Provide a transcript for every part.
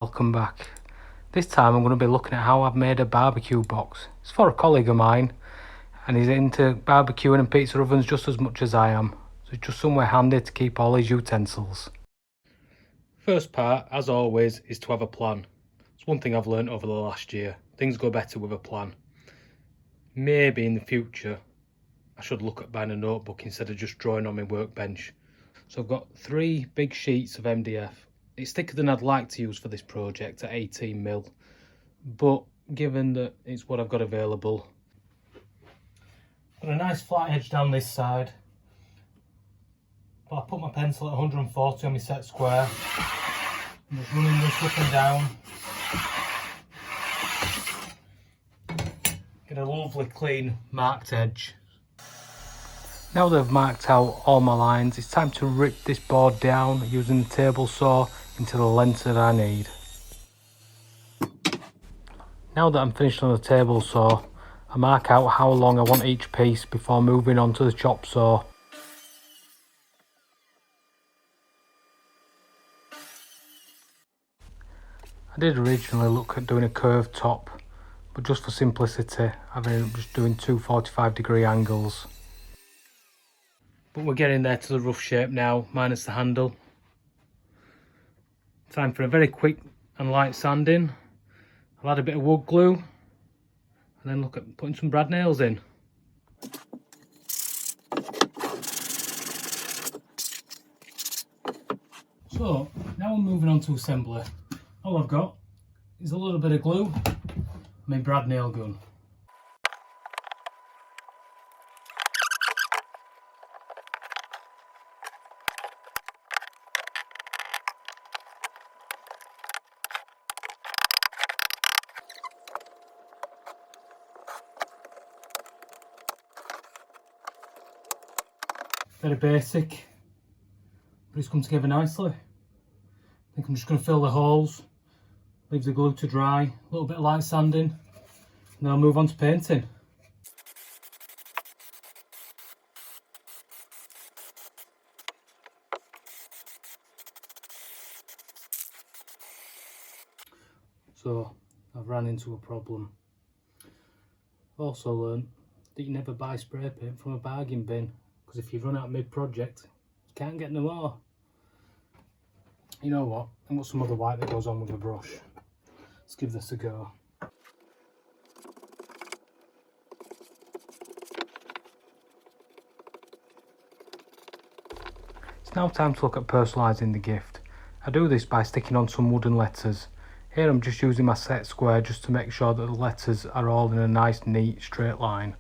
Welcome back. This time I'm going to be looking at how I've made a barbecue box. It's for a colleague of mine and he's into barbecuing and pizza ovens just as much as I am. So it's just somewhere handy to keep all his utensils. First part, as always, is to have a plan. It's one thing I've learned over the last year. Things go better with a plan. Maybe in the future I should look at buying a notebook instead of just drawing on my workbench. So I've got 3 big sheets of MDF. It's thicker than I'd like to use for this project at 18mm, but given that it's what I've got available. Got a nice flat edge down this side, but I put my pencil at 140 on my set square. I'm just running this up and down. Get a lovely clean marked edge. Now that I've marked out all my lines, it's time to rip this board down using the table saw into the length that I need. Now that I'm finished on the table saw, I mark out how long I want each piece before moving on to the chop saw. I did originally look at doing a curved top, but just for simplicity I've ended up just doing 2 45-degree angles. But we're getting there to the rough shape now, minus the handle. Time for a very quick and light sanding. I'll add a bit of wood glue and then look at putting some brad nails in. So now we're moving on to assembly. All I've got is a little bit of glue and my brad nail gun. Very basic, but it's come together nicely. I think I'm just going to fill the holes, leave the glue to dry, a little bit of light sanding, and then I'll move on to painting. So I've ran into a problem. I've also learned that you never buy spray paint from a bargain bin, because if you run out mid-project, you can't get no more. You know what, I've got some other white that goes on with the brush. Let's give this a go. It's now time to look at personalising the gift. I do this by sticking on some wooden letters. Here I'm just using my set square just to make sure that the letters are all in a nice neat straight line.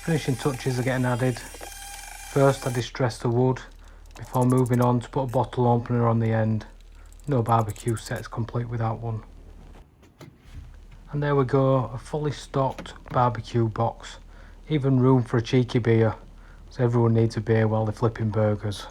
Finishing touches are getting added. First I distress the wood before moving on to put a bottle opener on the end. No barbecue set's complete without one. And there we go, a fully stocked barbecue box. Even room for a cheeky beer, so everyone needs a beer while they're flipping burgers.